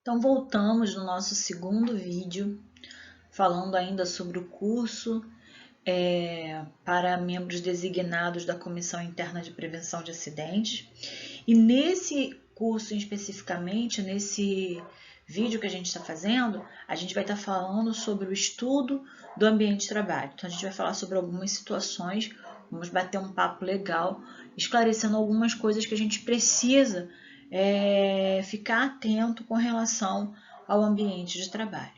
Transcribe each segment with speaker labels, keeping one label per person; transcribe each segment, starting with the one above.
Speaker 1: Então, voltamos no nosso segundo vídeo, falando ainda sobre o curso para membros designados da Comissão Interna de Prevenção de Acidentes. E nesse curso especificamente, nesse vídeo que a gente está fazendo, a gente vai estar falando sobre o estudo do ambiente de trabalho. Então, a gente vai falar sobre algumas situações, vamos bater um papo legal, esclarecendo algumas coisas que a gente precisa ficar atento com relação ao ambiente de trabalho.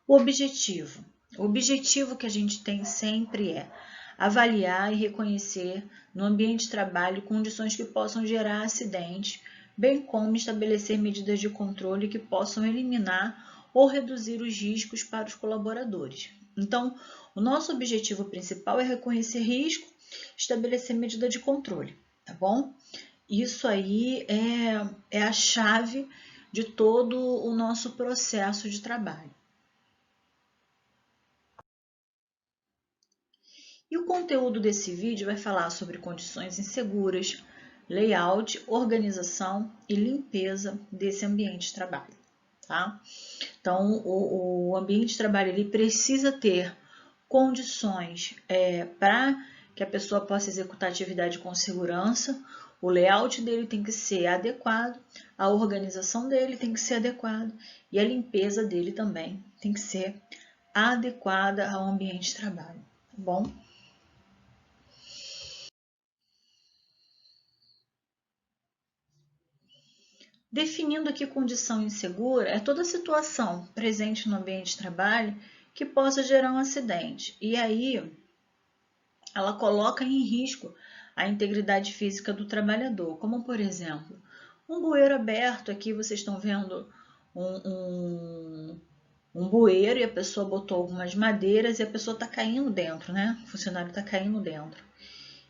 Speaker 1: O objetivo que a gente tem sempre é avaliar e reconhecer no ambiente de trabalho condições que possam gerar acidentes, bem como estabelecer medidas de controle que possam eliminar ou reduzir os riscos para os colaboradores. Então, o nosso objetivo principal é reconhecer risco, estabelecer medida de controle, tá bom? Isso aí é a chave de todo o nosso processo de trabalho. E o conteúdo desse vídeo vai falar sobre condições inseguras, layout, organização e limpeza desse ambiente de trabalho, tá? Então, o ambiente de trabalho ele precisa ter condições para que a pessoa possa executar a atividade com segurança, o layout dele tem que ser adequado, a organização dele tem que ser adequada e a limpeza dele também tem que ser adequada ao ambiente de trabalho, tá bom? Definindo aqui condição insegura é toda situação presente no ambiente de trabalho que possa gerar um acidente. E aí ela coloca em risco a integridade física do trabalhador, como por exemplo, um bueiro aberto, aqui vocês estão vendo um bueiro e a pessoa botou algumas madeiras e a pessoa está caindo dentro, né? O funcionário está caindo dentro.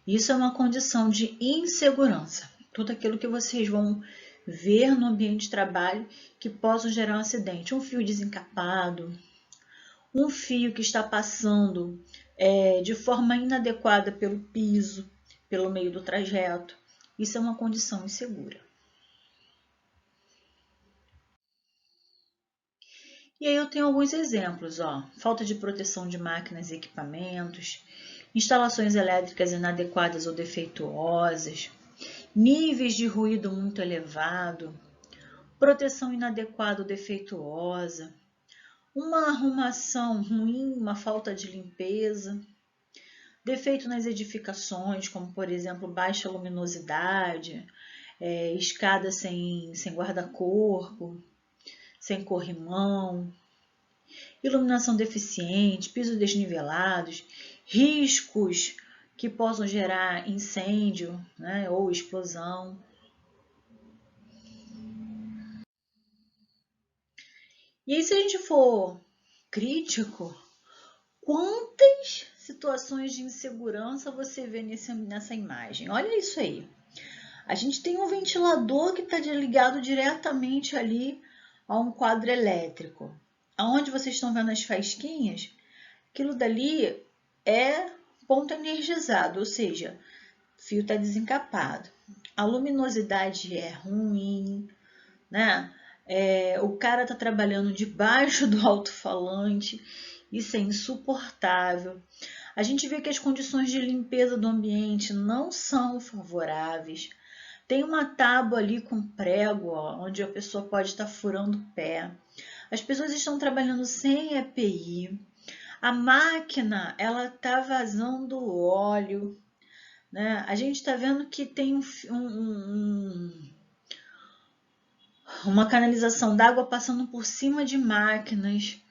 Speaker 1: Isso é uma condição de insegurança. Tudo aquilo que vocês vão ver no ambiente de trabalho que possam gerar um acidente. Um fio desencapado, um fio que está passando de forma inadequada pelo piso, pelo meio do trajeto. Isso é uma condição insegura. E aí eu tenho alguns exemplos, ó. Falta de proteção de máquinas e equipamentos, instalações elétricas inadequadas ou defeituosas, níveis de ruído muito elevado, proteção inadequada ou defeituosa, uma arrumação ruim, uma falta de limpeza, defeito nas edificações, como por exemplo baixa luminosidade, escada sem guarda-corpo, sem corrimão, iluminação deficiente, pisos desnivelados, riscos que possam gerar incêndio, né, ou explosão. E aí, se a gente for crítico, quantas situações de insegurança você vê nessa imagem? Olha isso aí. A gente tem um ventilador que está ligado diretamente ali a um quadro elétrico. Aonde vocês estão vendo as faísquinhas, aquilo dali é ponto energizado, ou seja, o fio está desencapado. A luminosidade é ruim, né? O cara está trabalhando debaixo do alto-falante, isso é insuportável. A gente vê que as condições de limpeza do ambiente não são favoráveis. Tem uma tábua ali com prego, ó, onde a pessoa pode estar furando o pé. As pessoas estão trabalhando sem EPI. A máquina, ela está vazando óleo, né? A gente está vendo que tem uma canalização d'água passando por cima de máquinas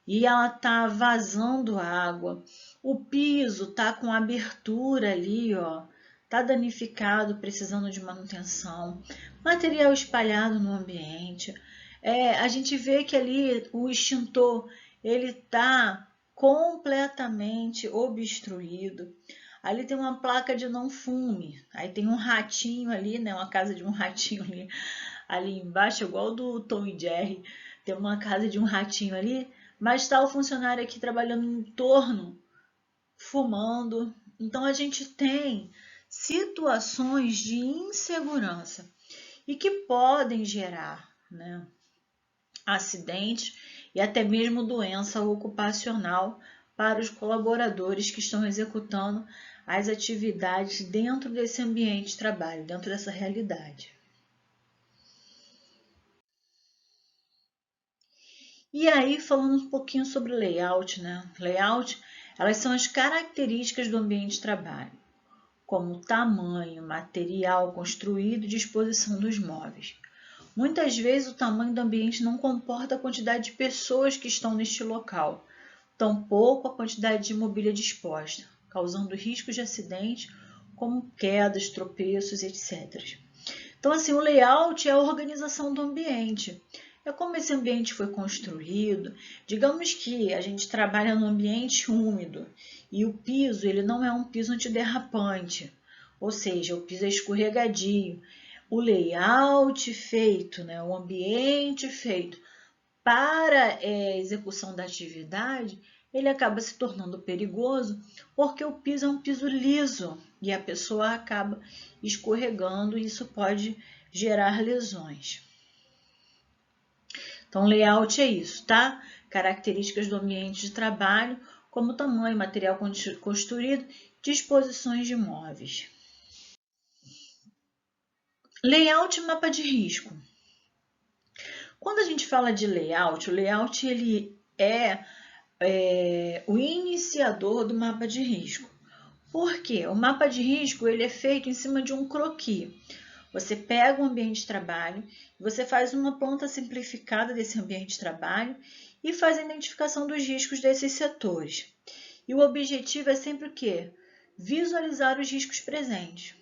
Speaker 1: e ela está vazando água. O piso está com abertura ali, ó, está danificado, precisando de manutenção. Material espalhado no ambiente. A gente vê que ali o extintor ele está completamente obstruído. Ali tem uma placa de não fume. Aí tem um ratinho ali, né? Uma casa de um ratinho ali embaixo, igual do Tom e Jerry. Tem uma casa de um ratinho ali, mas está o funcionário aqui trabalhando em torno, fumando. Então a gente tem situações de insegurança e que podem gerar, né, acidentes e até mesmo doença ocupacional para os colaboradores que estão executando as atividades dentro desse ambiente de trabalho, dentro dessa realidade. E aí, falando um pouquinho sobre layout, né? Layout, elas são as características do ambiente de trabalho, como tamanho, material construído e disposição dos móveis. Muitas vezes o tamanho do ambiente não comporta a quantidade de pessoas que estão neste local, tampouco a quantidade de mobília disposta, causando riscos de acidente, como quedas, tropeços, etc. Então, assim, o layout é a organização do ambiente. É como esse ambiente foi construído. Digamos que a gente trabalha no ambiente úmido e o piso ele não é um piso antiderrapante, ou seja, o piso é escorregadio. O layout feito, né, o ambiente feito para a execução da atividade, ele acaba se tornando perigoso porque o piso é um piso liso e a pessoa acaba escorregando e isso pode gerar lesões. Então, layout é isso, tá? Características do ambiente de trabalho, como tamanho, material construído, disposições de móveis. Layout e mapa de risco. Quando a gente fala de layout, o layout ele é o iniciador do mapa de risco. Por quê? O mapa de risco ele é feito em cima de um croquis. Você pega o ambiente de trabalho, você faz uma planta simplificada desse ambiente de trabalho e faz a identificação dos riscos desses setores. E o objetivo é sempre o quê? Visualizar os riscos presentes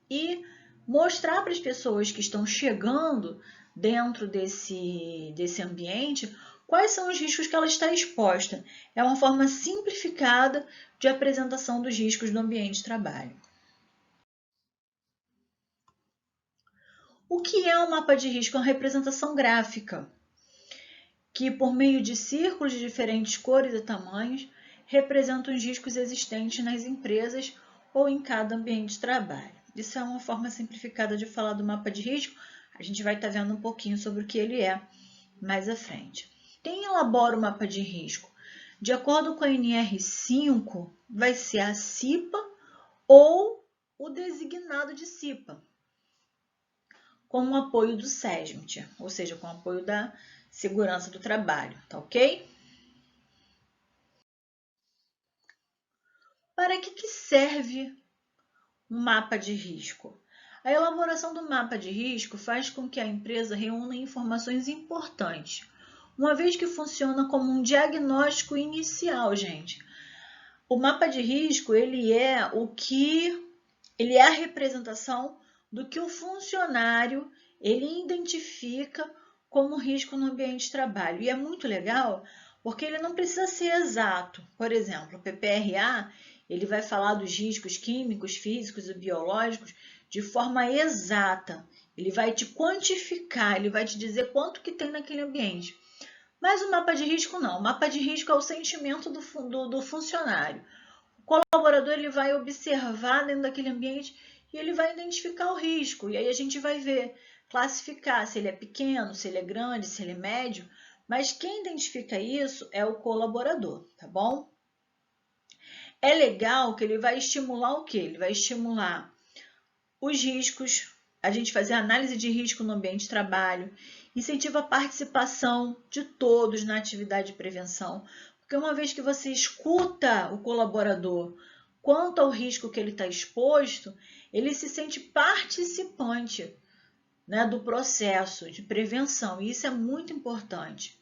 Speaker 1: e mostrar para as pessoas que estão chegando dentro desse ambiente quais são os riscos que ela está exposta. É uma forma simplificada de apresentação dos riscos do ambiente de trabalho. O que é um mapa de risco? É uma representação gráfica, que por meio de círculos de diferentes cores e tamanhos, representam os riscos existentes nas empresas ou em cada ambiente de trabalho. Isso é uma forma simplificada de falar do mapa de risco. A gente vai estar vendo um pouquinho sobre o que ele é mais à frente. Quem elabora o mapa de risco? De acordo com a NR5, vai ser a CIPA ou o designado de CIPA, com o apoio do SESMIT, ou seja, com o apoio da Segurança do Trabalho, tá ok? Para que serve um mapa de risco? A elaboração do mapa de risco faz com que a empresa reúna informações importantes, uma vez que funciona como um diagnóstico inicial, gente. O mapa de risco, ele é a representação do que o funcionário ele identifica como risco no ambiente de trabalho. E é muito legal porque ele não precisa ser exato. Por exemplo, o PPRA ele vai falar dos riscos químicos, físicos e biológicos de forma exata. Ele vai te quantificar, ele vai te dizer quanto que tem naquele ambiente. Mas o mapa de risco não. O mapa de risco é o sentimento do funcionário. O colaborador ele vai observar dentro daquele ambiente e ele vai identificar o risco. E aí a gente vai ver, classificar se ele é pequeno, se ele é grande, se ele é médio. Mas quem identifica isso é o colaborador, tá bom? É legal que ele vai estimular o quê? Ele vai estimular os riscos, a gente fazer análise de risco no ambiente de trabalho, incentiva a participação de todos na atividade de prevenção, porque uma vez que você escuta o colaborador quanto ao risco que ele está exposto, ele se sente participante, né, do processo de prevenção, e isso é muito importante.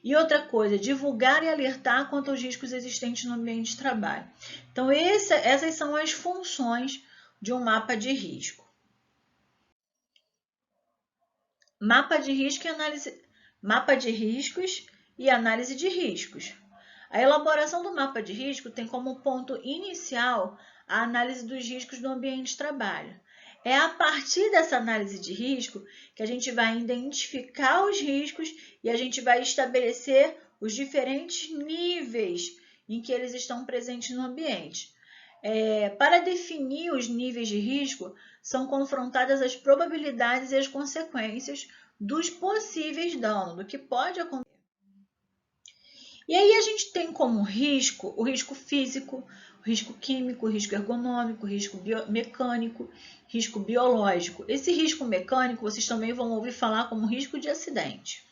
Speaker 1: E outra coisa, divulgar e alertar quanto aos riscos existentes no ambiente de trabalho. Então, essas são as funções de um mapa de risco. Mapa de risco e análise, mapa de riscos e análise de riscos. A elaboração do mapa de risco tem como ponto inicial a análise dos riscos do ambiente de trabalho. É a partir dessa análise de risco que a gente vai identificar os riscos e a gente vai estabelecer os diferentes níveis em que eles estão presentes no ambiente. Para definir os níveis de risco, são confrontadas as probabilidades e as consequências dos possíveis danos, do que pode acontecer. E aí a gente tem como risco o risco físico, o risco químico, o risco ergonômico, o risco mecânico, risco biológico. Esse risco mecânico vocês também vão ouvir falar como risco de acidente.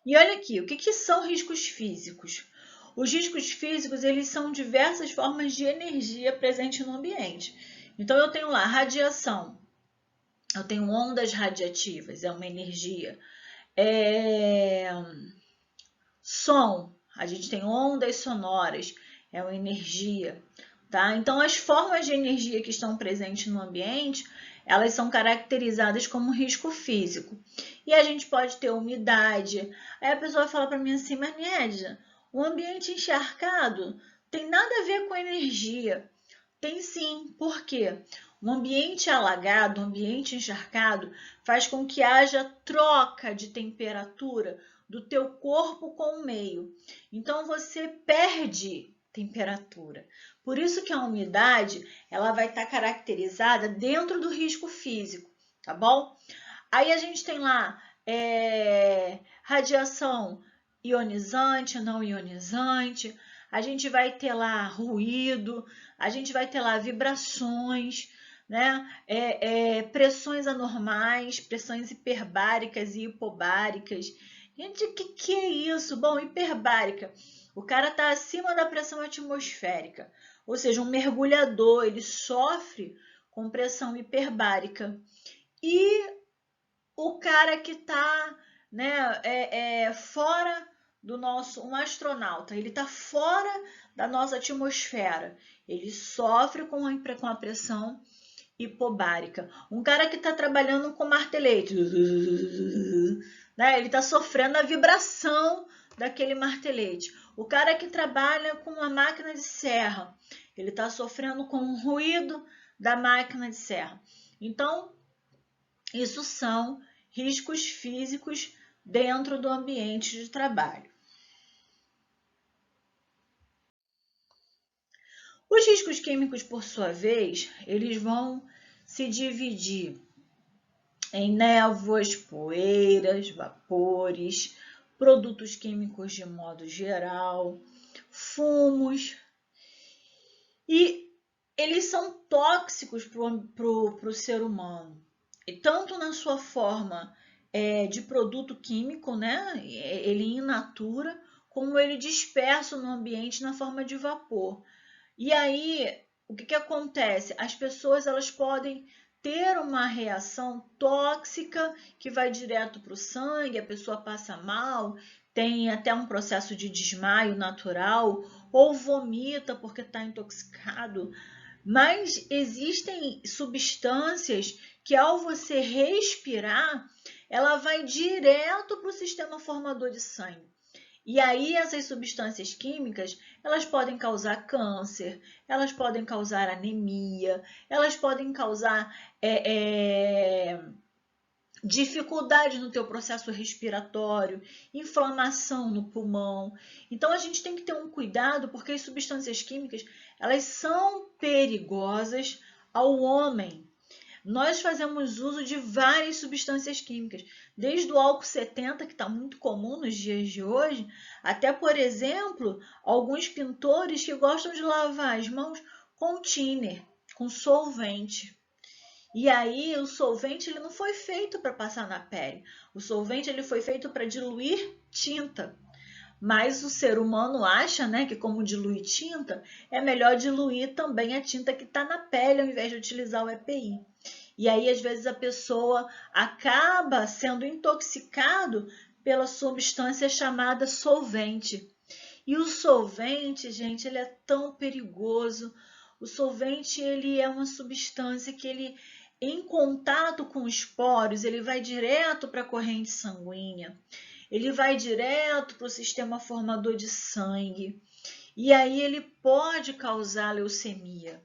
Speaker 1: E olha aqui, o que são riscos físicos? Os riscos físicos, eles são diversas formas de energia presente no ambiente. Então, eu tenho lá radiação, eu tenho ondas radiativas, é uma energia. Som, a gente tem ondas sonoras, é uma energia. Tá? Então, as formas de energia que estão presentes no ambiente, elas são caracterizadas como risco físico. E a gente pode ter umidade. Aí a pessoa fala para mim assim, mas Nédia, o ambiente encharcado tem nada a ver com energia. Tem sim, por quê? Um ambiente alagado, um ambiente encharcado, faz com que haja troca de temperatura do teu corpo com o meio. Então, você perde temperatura. Por isso que a umidade ela vai estar caracterizada dentro do risco físico, tá bom? Aí a gente tem lá radiação ionizante, não ionizante, a gente vai ter lá ruído, a gente vai ter lá vibrações, né? Pressões anormais, pressões hiperbáricas e hipobáricas. Gente, o que é isso? Bom, hiperbárica. O cara está acima da pressão atmosférica, ou seja, um mergulhador, ele sofre com pressão hiperbárica. E o cara que está, né, fora do nosso, um astronauta, ele está fora da nossa atmosfera, ele sofre com a pressão hipobárica. Um cara que está trabalhando com martelete, né, ele está sofrendo a vibração daquele martelete. O cara que trabalha com uma máquina de serra, ele está sofrendo com o ruído da máquina de serra. Então, isso são riscos físicos dentro do ambiente de trabalho. Os riscos químicos, por sua vez, eles vão se dividir em névoas, poeiras, vapores, produtos químicos de modo geral, fumos, e eles são tóxicos para o ser humano, e tanto na sua forma de produto químico, né, ele in natura, como ele disperso no ambiente na forma de vapor. E aí, o que acontece? As pessoas elas podem ter uma reação tóxica que vai direto para o sangue, a pessoa passa mal, tem até um processo de desmaio natural, ou vomita porque está intoxicado. Mas existem substâncias que, ao você respirar, ela vai direto para o sistema formador de sangue. E aí essas substâncias químicas, elas podem causar câncer, elas podem causar anemia, elas podem causar dificuldade no teu processo respiratório, inflamação no pulmão. Então a gente tem que ter um cuidado porque as substâncias químicas, elas são perigosas ao homem. Nós fazemos uso de várias substâncias químicas, desde o álcool 70, que está muito comum nos dias de hoje, até, por exemplo, alguns pintores que gostam de lavar as mãos com thinner, com solvente. E aí, o solvente ele não foi feito para passar na pele. O solvente ele foi feito para diluir tinta. Mas o ser humano acha, né, que como diluir tinta, é melhor diluir também a tinta que está na pele ao invés de utilizar o EPI. E aí, às vezes, a pessoa acaba sendo intoxicado pela substância chamada solvente. E o solvente, gente, ele é tão perigoso. O solvente, ele é uma substância que ele, em contato com os poros, ele vai direto para a corrente sanguínea. Ele vai direto para o sistema formador de sangue. E aí ele pode causar leucemia.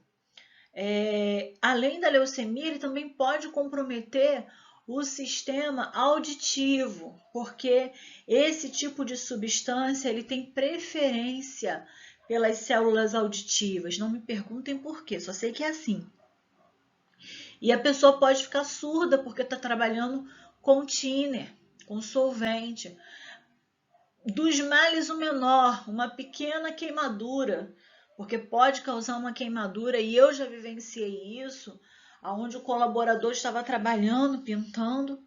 Speaker 1: Além da leucemia, ele também pode comprometer o sistema auditivo, porque esse tipo de substância ele tem preferência pelas células auditivas. Não me perguntem por quê, só sei que é assim. E a pessoa pode ficar surda porque está trabalhando com thinner, com solvente. Dos males o menor, uma pequena queimadura, porque pode causar uma queimadura, e eu já vivenciei isso, onde o colaborador estava trabalhando, pintando,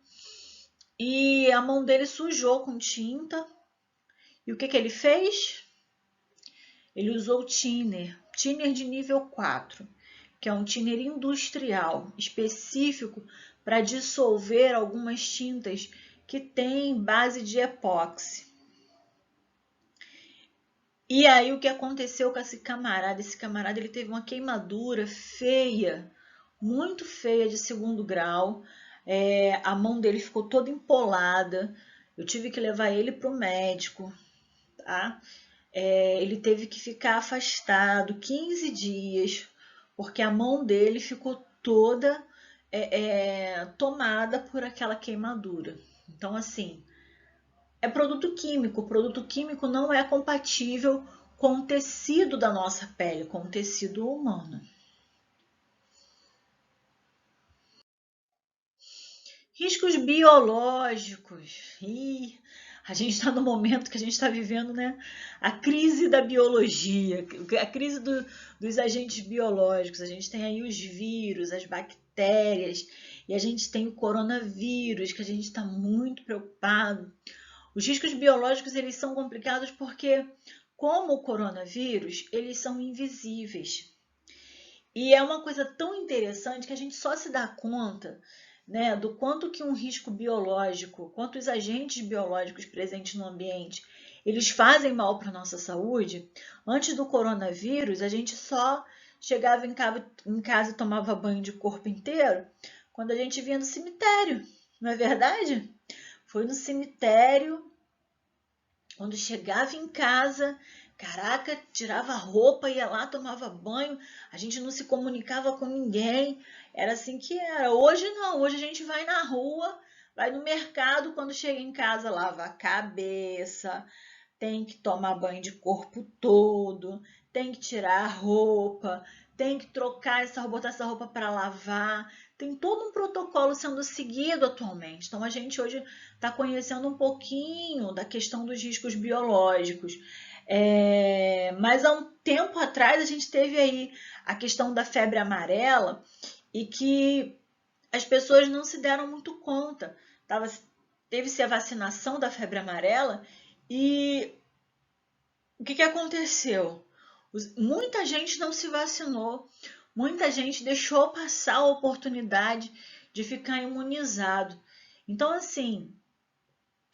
Speaker 1: e a mão dele sujou com tinta. E o que ele fez? Ele usou thinner de nível 4, que é um thinner industrial, específico para dissolver algumas tintas que têm base de epóxi. E aí o que aconteceu com esse camarada? Esse camarada ele teve uma queimadura feia, muito feia de 2º grau. A mão dele ficou toda empolada. Eu tive que levar ele para o médico, tá? Ele teve que ficar afastado 15 dias, porque a mão dele ficou toda tomada por aquela queimadura. Então, assim, é produto químico. O produto químico não é compatível com o tecido da nossa pele, com o tecido humano. Riscos biológicos. A gente está no momento que a gente está vivendo, né? A crise da biologia, a crise dos agentes biológicos. A gente tem aí os vírus, as bactérias, e a gente tem o coronavírus, que a gente está muito preocupado. Os riscos biológicos, eles são complicados porque, como o coronavírus, eles são invisíveis. E é uma coisa tão interessante que a gente só se dá conta, né, do quanto que um risco biológico, quanto os agentes biológicos presentes no ambiente, eles fazem mal para a nossa saúde. Antes do coronavírus, a gente só chegava em casa e tomava banho de corpo inteiro quando a gente vinha do cemitério, não é verdade? Foi no cemitério, quando chegava em casa, caraca, tirava a roupa, ia lá, tomava banho, a gente não se comunicava com ninguém, era assim que era. Hoje não, hoje a gente vai na rua, vai no mercado, quando chega em casa, lava a cabeça, tem que tomar banho de corpo todo, tem que tirar a roupa, tem que trocar essa roupa, botar essa roupa para lavar. Tem todo um protocolo sendo seguido atualmente. Então, a gente hoje está conhecendo um pouquinho da questão dos riscos biológicos. Mas há um tempo atrás a gente teve aí a questão da febre amarela e que as pessoas não se deram muito conta. Teve-se a vacinação da febre amarela e o que aconteceu? Muita gente não se vacinou, muita gente deixou passar a oportunidade de ficar imunizado. Então, assim,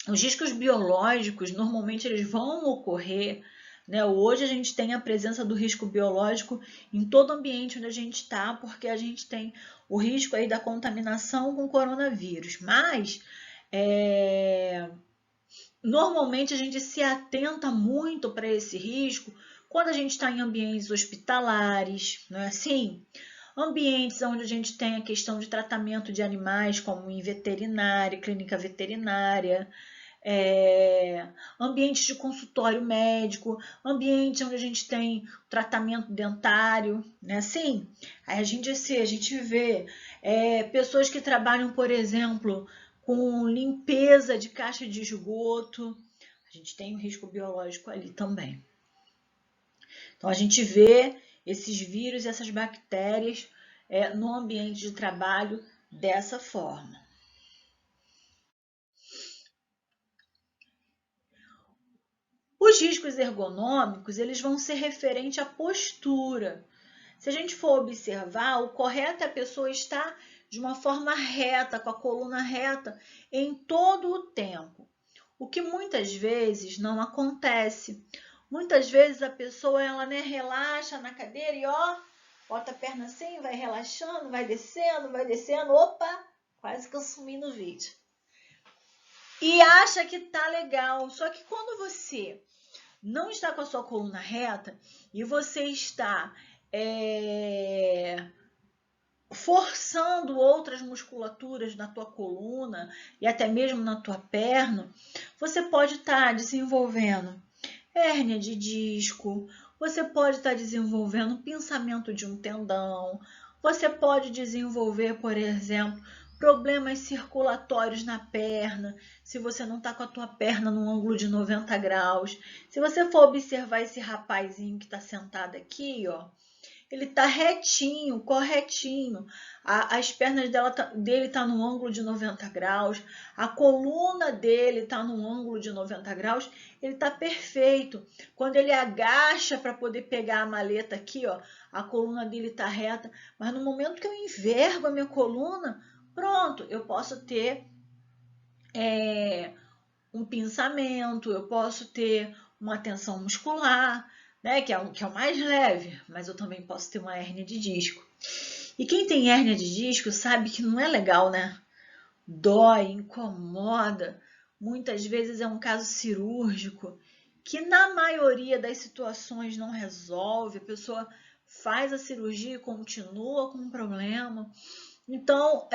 Speaker 1: os riscos biológicos, normalmente, eles vão ocorrer, né? Hoje a gente tem a presença do risco biológico em todo ambiente onde a gente está, porque a gente tem o risco aí da contaminação com coronavírus. Mas, normalmente, a gente se atenta muito para esse risco quando a gente está em ambientes hospitalares, não é assim? Ambientes onde a gente tem a questão de tratamento de animais, como em veterinária, clínica veterinária, ambientes de consultório médico, ambientes onde a gente tem tratamento dentário, né? Assim, aí a gente vê pessoas que trabalham, por exemplo, com limpeza de caixa de esgoto, a gente tem um risco biológico ali também. Então, a gente vê esses vírus e essas bactérias no ambiente de trabalho dessa forma. Os riscos ergonômicos, eles vão ser referentes à postura. Se a gente for observar, o correto é a pessoa estar de uma forma reta, com a coluna reta, em todo o tempo. O que muitas vezes não acontece. Muitas vezes a pessoa ela, né, relaxa na cadeira e bota a perna assim, vai relaxando, vai descendo, opa, quase que eu sumi no vídeo. E acha que tá legal, só que quando você não está com a sua coluna reta e você está forçando outras musculaturas na tua coluna e até mesmo na tua perna, você pode estar desenvolvendo hérnia de disco, você pode estar desenvolvendo um pinçamento de um tendão, você pode desenvolver, por exemplo, problemas circulatórios na perna, se você não está com a tua perna num ângulo de 90 graus. Se você for observar esse rapazinho que está sentado aqui, ó, ele está retinho, corretinho. As pernas dele tá no ângulo de 90 graus. A coluna dele está no ângulo de 90 graus. Ele está perfeito. Quando ele agacha para poder pegar a maleta aqui, ó, a coluna dele está reta. Mas no momento que eu envergo a minha coluna, pronto, eu posso ter um pinçamento, eu posso ter uma tensão muscular, né, que é o mais leve, mas eu também posso ter uma hérnia de disco. E quem tem hérnia de disco sabe que não é legal, né? Dói, incomoda. Muitas vezes é um caso cirúrgico que na maioria das situações não resolve, a pessoa faz a cirurgia e continua com o problema. Então,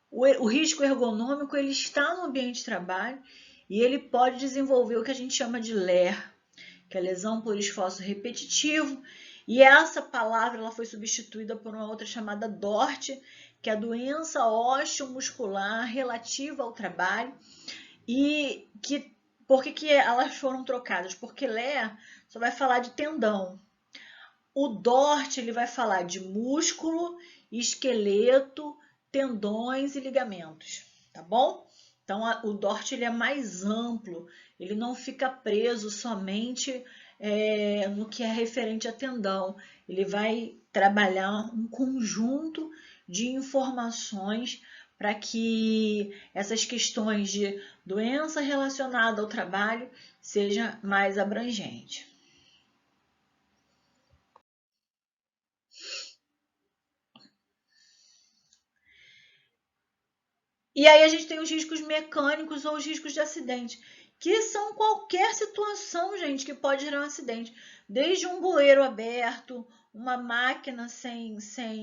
Speaker 1: o risco ergonômico ele está no ambiente de trabalho e ele pode desenvolver o que a gente chama de LER, que é lesão por esforço repetitivo, e essa palavra ela foi substituída por uma outra chamada DORT, que é a doença osteomuscular relativa ao trabalho. E por que elas foram trocadas? Porque LER só vai falar de tendão. O DORT ele vai falar de músculo, esqueleto, tendões e ligamentos, tá bom? Então, o DORT ele é mais amplo, ele não fica preso somente no que é referente a tendão. Ele vai trabalhar um conjunto de informações para que essas questões de doença relacionada ao trabalho seja mais abrangente. E aí a gente tem os riscos mecânicos ou os riscos de acidente, que são qualquer situação, gente, que pode gerar um acidente. Desde um bueiro aberto, uma máquina sem...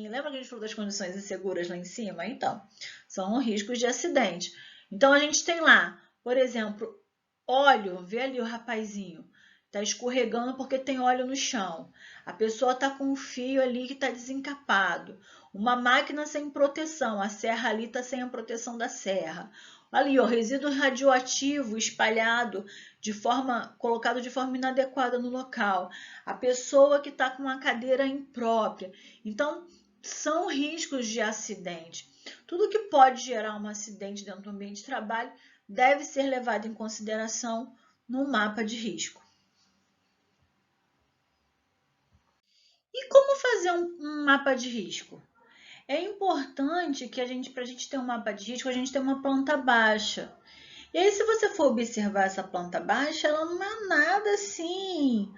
Speaker 1: Lembra que a gente falou das condições inseguras lá em cima? Então, são riscos de acidente. Então, a gente tem lá, por exemplo, óleo. Vê ali o rapazinho. Está escorregando porque tem óleo no chão. A pessoa está com um fio ali que está desencapado. Uma máquina sem proteção, a serra ali está sem a proteção da serra. Ali, o resíduo radioativo espalhado colocado de forma inadequada no local. A pessoa que está com uma cadeira imprópria. Então, são riscos de acidente. Tudo que pode gerar um acidente dentro do ambiente de trabalho deve ser levado em consideração no mapa de risco. E como fazer um mapa de risco? É importante que para a gente ter um mapa de risco, a gente tenha uma planta baixa. E aí, se você for observar essa planta baixa, ela não é nada assim,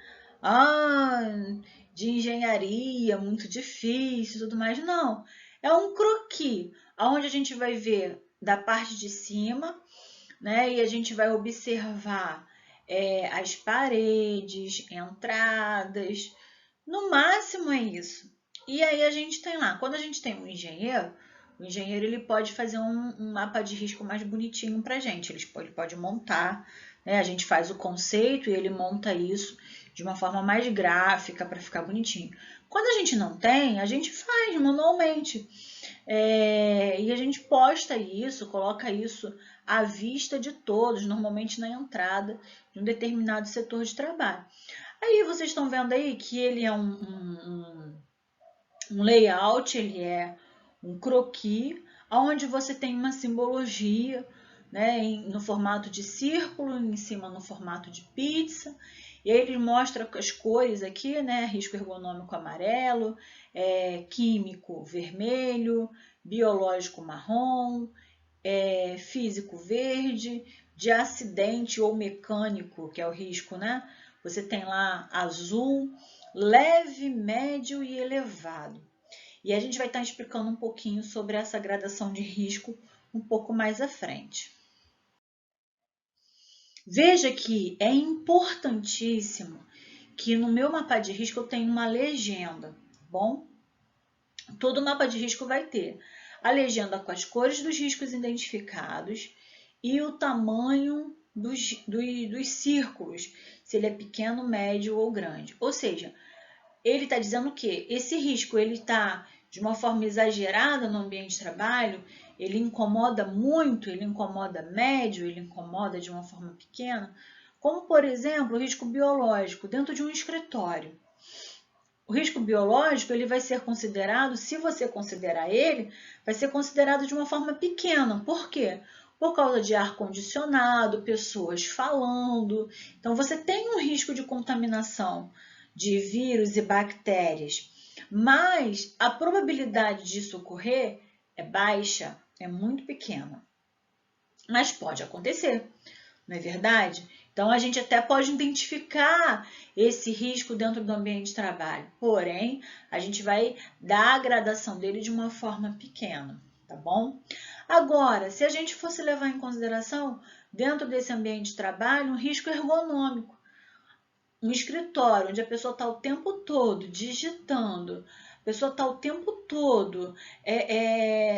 Speaker 1: de engenharia, muito difícil e tudo mais. Não, é um croquis, onde a gente vai ver da parte de cima, né? E a gente vai observar as paredes, entradas, no máximo é isso. E aí a gente tem lá, quando a gente tem um engenheiro, o engenheiro ele pode fazer um mapa de risco mais bonitinho para a gente. Ele pode montar, né? A gente faz o conceito e ele monta isso de uma forma mais gráfica para ficar bonitinho. Quando a gente não tem, a gente faz manualmente. E a gente posta isso, coloca isso à vista de todos, normalmente na entrada de um determinado setor de trabalho. Aí vocês estão vendo aí que ele é um layout, ele é um croquis, onde você tem uma simbologia, né, no formato de círculo, em cima no formato de pizza. E aí ele mostra as cores aqui, né, risco ergonômico amarelo, químico vermelho, biológico marrom, físico verde, de acidente ou mecânico, que é o risco, né? Você tem lá azul, leve, médio e elevado. E a gente vai estar explicando um pouquinho sobre essa gradação de risco um pouco mais à frente. Veja que é importantíssimo que no meu mapa de risco eu tenha uma legenda, tá bom? Todo mapa de risco vai ter a legenda com as cores dos riscos identificados e o tamanho dos círculos. se ele é pequeno, médio ou grande. Ou seja, ele está dizendo que esse risco ele está de uma forma exagerada no ambiente de trabalho, ele incomoda muito, ele incomoda médio, ele incomoda de uma forma pequena, como, por exemplo, o risco biológico dentro de um escritório. O risco biológico ele vai ser considerado, se você considerar ele, vai ser considerado de uma forma pequena. Por quê? Por causa de ar-condicionado, pessoas falando. Então, você tem um risco de contaminação de vírus e bactérias, mas a probabilidade disso ocorrer é baixa, é muito pequena. Mas pode acontecer, não é verdade? Então, a gente até pode identificar esse risco dentro do ambiente de trabalho, porém, a gente vai dar a gradação dele de uma forma pequena, tá bom? Agora, se a gente fosse levar em consideração, dentro desse ambiente de trabalho, um risco ergonômico, um escritório onde a pessoa está o tempo todo digitando, a pessoa está o tempo todo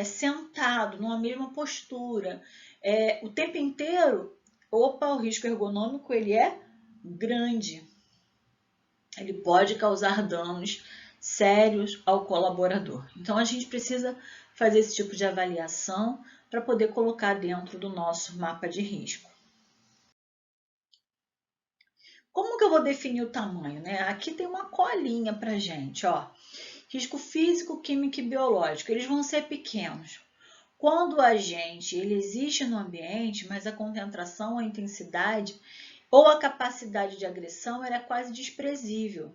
Speaker 1: sentado numa mesma postura, o tempo inteiro, o risco ergonômico ele é grande. Ele pode causar danos sérios ao colaborador. Então, a gente precisa fazer esse tipo de avaliação para poder colocar dentro do nosso mapa de risco. Como que eu vou definir o tamanho, né? Aqui tem uma colinha para gente, ó. Risco físico, químico e biológico. Eles vão ser pequenos. Quando o agente ele existe no ambiente, mas a concentração, a intensidade ou a capacidade de agressão era quase desprezível.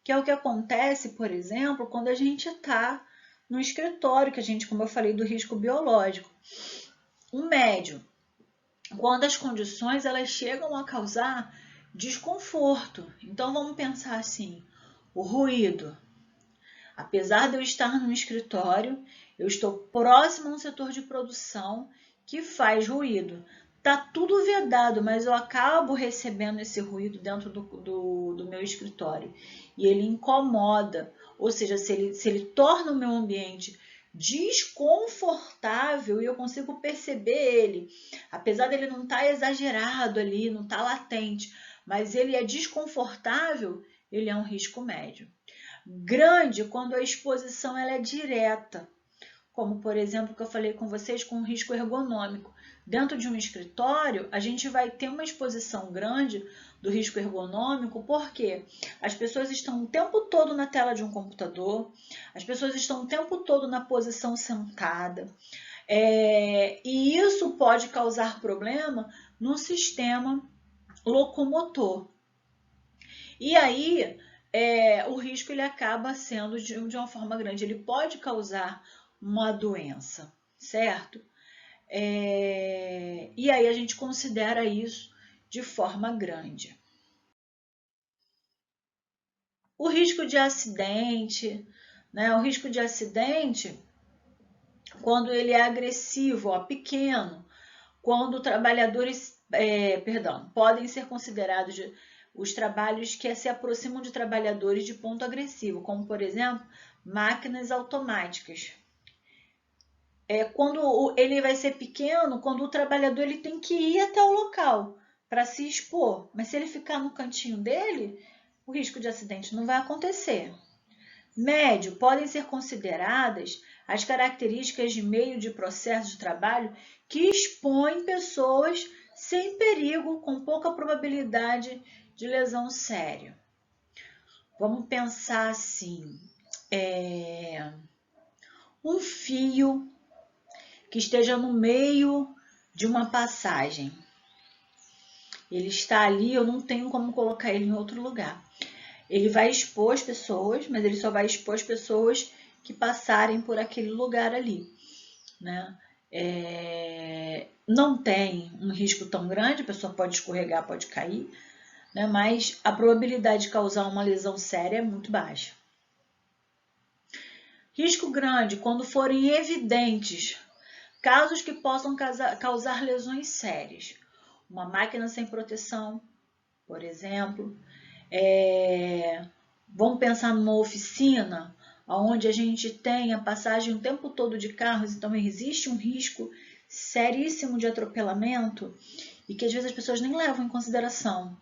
Speaker 1: Que é o que acontece, por exemplo, quando a gente está no escritório, que a gente, como eu falei, do risco biológico. Um médio, quando as condições elas chegam a causar desconforto. Então, vamos pensar assim, o ruído. Apesar de eu estar no escritório, eu estou próximo a um setor de produção que faz ruído. Tá tudo vedado, mas eu acabo recebendo esse ruído dentro do meu escritório. E ele incomoda, ou seja, se ele torna o meu ambiente desconfortável e eu consigo perceber ele, apesar dele não estar exagerado ali, não estar latente, mas ele é desconfortável, ele é um risco médio. Grande quando a exposição ela é direta, como por exemplo que eu falei com vocês com o risco ergonômico. Dentro de um escritório, a gente vai ter uma exposição grande do risco ergonômico, porque as pessoas estão o tempo todo na tela de um computador, as pessoas estão o tempo todo na posição sentada, e isso pode causar problema no sistema locomotor. E aí, o risco ele acaba sendo de uma forma grande. Ele pode causar uma doença, certo? E aí a gente considera isso de forma grande. O risco de acidente, né? O risco de acidente, quando ele é agressivo, ó, pequeno, quando trabalhadores, podem ser considerados os trabalhos que se aproximam de trabalhadores de ponto agressivo, como, por exemplo, máquinas automáticas. Quando ele vai ser pequeno, quando o trabalhador ele tem que ir até o local para se expor, mas se ele ficar no cantinho dele, o risco de acidente não vai acontecer. Médio, podem ser consideradas as características de meio de processo de trabalho que expõem pessoas sem perigo, com pouca probabilidade de lesão séria. Vamos pensar assim, um fio que esteja no meio de uma passagem. Ele está ali, eu não tenho como colocar ele em outro lugar. Ele vai expor as pessoas, mas ele só vai expor as pessoas que passarem por aquele lugar ali, né? Não tem um risco tão grande, a pessoa pode escorregar, pode cair, né? Mas a probabilidade de causar uma lesão séria é muito baixa. Risco grande quando forem evidentes casos que possam causar lesões sérias. Uma máquina sem proteção, por exemplo. Vamos pensar numa oficina onde a gente tem a passagem o tempo todo de carros, então existe um risco seríssimo de atropelamento e que às vezes as pessoas nem levam em consideração.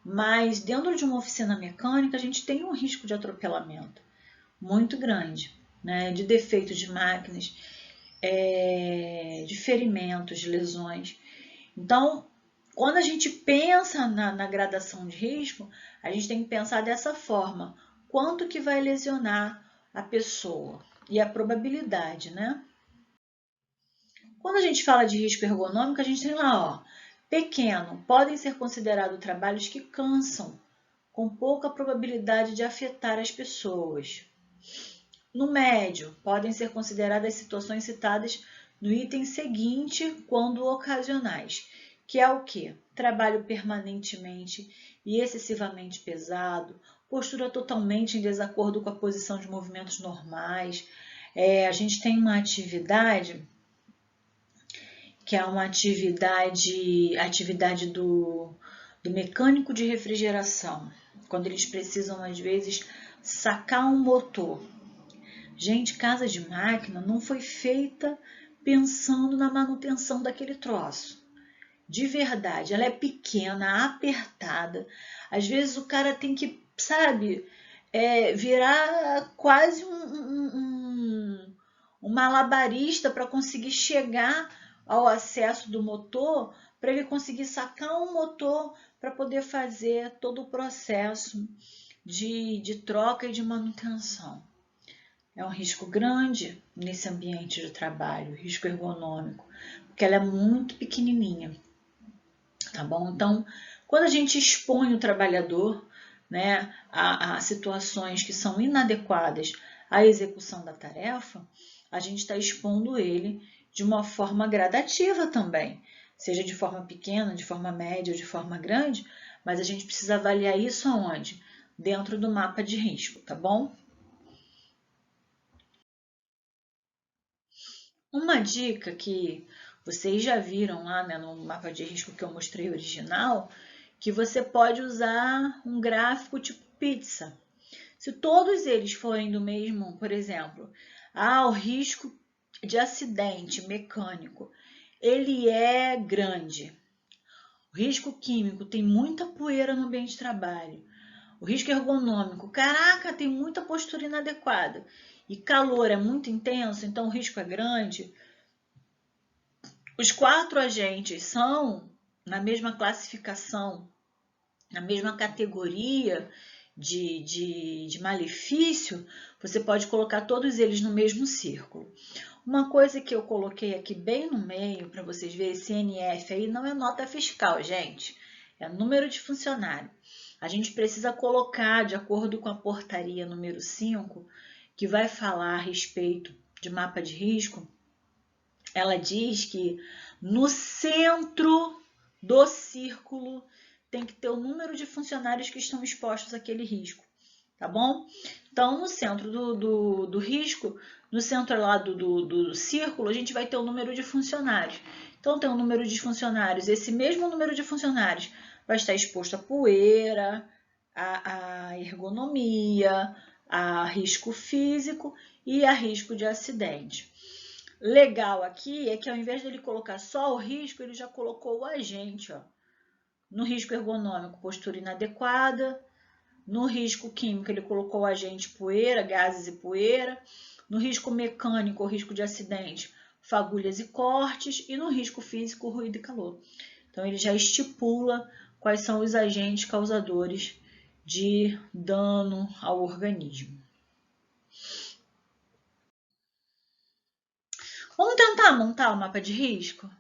Speaker 1: Mas dentro de uma oficina mecânica, a gente tem um risco de atropelamento muito grande, né? De defeitos de máquinas, de ferimentos, de lesões. Então, quando a gente pensa na gradação de risco, a gente tem que pensar dessa forma. Quanto que vai lesionar a pessoa? E a probabilidade, né? Quando a gente fala de risco ergonômico, a gente tem lá, ó, pequeno, podem ser considerados trabalhos que cansam, com pouca probabilidade de afetar as pessoas. No médio, podem ser consideradas situações citadas no item seguinte quando ocasionais, que é o quê? Trabalho permanentemente e excessivamente pesado, postura totalmente em desacordo com a posição de movimentos normais. A gente tem uma atividade que é uma atividade do mecânico de refrigeração, quando eles precisam, às vezes, sacar um motor. Gente, casa de máquina não foi feita pensando na manutenção daquele troço. De verdade, ela é pequena, apertada. Às vezes o cara tem que, sabe, virar quase um malabarista para conseguir chegar ao acesso do motor, para ele conseguir sacar um motor para poder fazer todo o processo de troca e de manutenção. É um risco grande nesse ambiente de trabalho, risco ergonômico, porque ela é muito pequenininha, tá bom? Então, quando a gente expõe o trabalhador, né, a situações que são inadequadas à execução da tarefa, a gente está expondo ele de uma forma gradativa também, seja de forma pequena, de forma média ou de forma grande, mas a gente precisa avaliar isso aonde? Dentro do mapa de risco, tá bom? Uma dica que vocês já viram lá, né, no mapa de risco que eu mostrei original, que você pode usar um gráfico tipo pizza. Se todos eles forem do mesmo, por exemplo, o risco de acidente mecânico, ele é grande. O risco químico tem muita poeira no ambiente de trabalho. O risco ergonômico, caraca, tem muita postura inadequada. E calor é muito intenso, então o risco é grande. Os 4 agentes são na mesma classificação, na mesma categoria de malefício, você pode colocar todos eles no mesmo círculo. Uma coisa que eu coloquei aqui bem no meio, para vocês verem, CNF aí não é nota fiscal, gente, é número de funcionário. A gente precisa colocar, de acordo com a portaria número 5, que vai falar a respeito de mapa de risco, ela diz que no centro do círculo tem que ter o número de funcionários que estão expostos àquele risco, tá bom? Então, no centro do risco, no centro lá do círculo, a gente vai ter o número de funcionários. Então, tem o número de funcionários, esse mesmo número de funcionários vai estar exposto à poeira, à ergonomia, a risco físico e a risco de acidente. Legal aqui é que ao invés dele colocar só o risco, ele já colocou o agente, ó. No risco ergonômico, postura inadequada. No risco químico, ele colocou o agente poeira, gases e poeira. No risco mecânico, o risco de acidente, fagulhas e cortes. E no risco físico, ruído e calor. Então, ele já estipula quais são os agentes causadores de dano ao organismo. Vamos tentar montar o mapa de risco?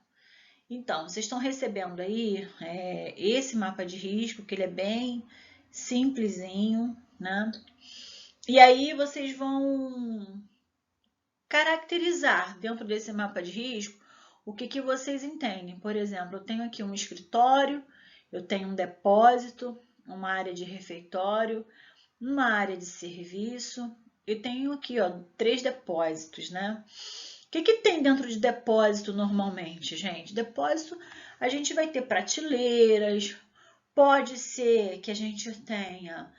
Speaker 1: Então, vocês estão recebendo aí esse mapa de risco, que ele é bem simplesinho, né? E aí vocês vão caracterizar dentro desse mapa de risco o que vocês entendem. Por exemplo, eu tenho aqui um escritório, eu tenho um depósito, uma área de refeitório, uma área de serviço, e tenho aqui, ó, 3 depósitos, né? O que tem dentro de depósito normalmente, gente? Depósito, a gente vai ter prateleiras, pode ser que a gente tenha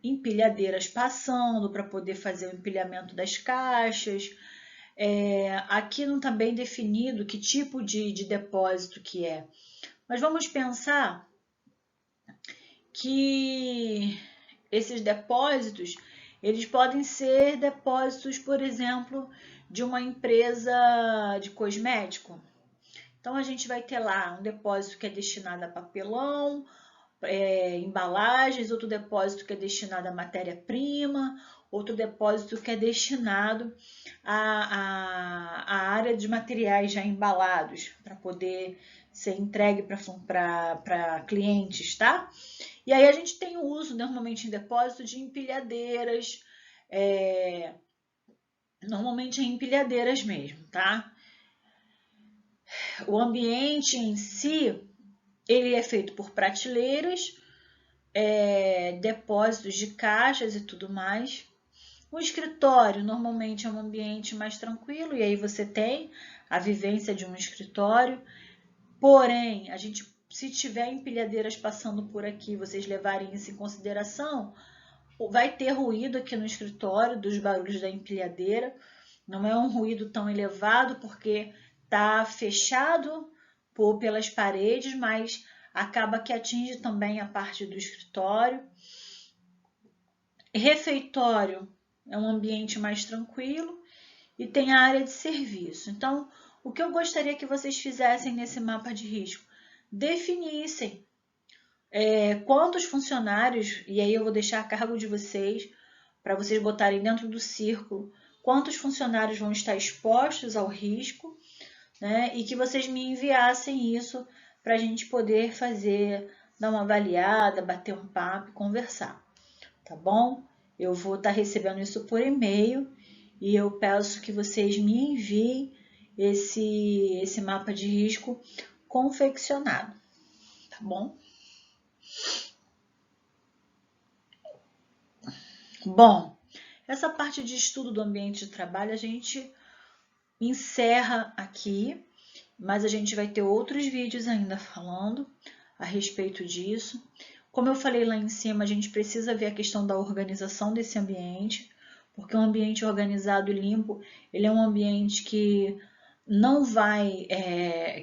Speaker 1: empilhadeiras passando para poder fazer o empilhamento das caixas. Aqui não está bem definido que tipo de depósito que é. Mas vamos pensar que esses depósitos, eles podem ser depósitos, por exemplo, de uma empresa de cosmético. Então, a gente vai ter lá um depósito que é destinado a papelão, embalagens, outro depósito que é destinado à matéria-prima, outro depósito que é destinado à área de materiais já embalados, para poder ser entregue para clientes, tá? E aí a gente tem o uso, normalmente em depósito, de empilhadeiras, normalmente em empilhadeiras mesmo, tá? O ambiente em si, ele é feito por prateleiras, depósitos de caixas e tudo mais. O escritório normalmente é um ambiente mais tranquilo e aí você tem a vivência de um escritório. Porém, se tiver empilhadeiras passando por aqui, vocês levarem isso em consideração, vai ter ruído aqui no escritório dos barulhos da empilhadeira. Não é um ruído tão elevado porque está fechado pelas paredes, mas acaba que atinge também a parte do escritório. Refeitório é um ambiente mais tranquilo e tem a área de serviço. Então, o que eu gostaria que vocês fizessem nesse mapa de risco? Definissem quantos funcionários, e aí eu vou deixar a cargo de vocês, para vocês botarem dentro do círculo, quantos funcionários vão estar expostos ao risco, né? E que vocês me enviassem isso para a gente poder dar uma avaliada, bater um papo, conversar, tá bom? Eu vou estar recebendo isso por e-mail e eu peço que vocês me enviem esse mapa de risco confeccionado, tá bom? Bom, essa parte de estudo do ambiente de trabalho a gente encerra aqui, mas a gente vai ter outros vídeos ainda falando a respeito disso. Como eu falei lá em cima, a gente precisa ver a questão da organização desse ambiente, porque um ambiente organizado e limpo, ele é um ambiente que não vai,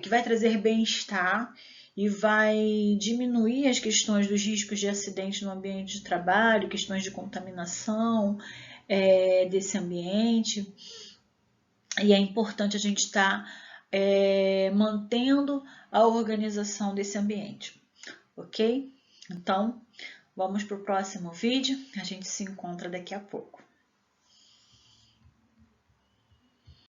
Speaker 1: que vai trazer bem-estar e vai diminuir as questões dos riscos de acidente no ambiente de trabalho, questões de contaminação desse ambiente. E é importante a gente estar mantendo a organização desse ambiente, ok? Então, vamos para o próximo vídeo, a gente se encontra daqui a pouco.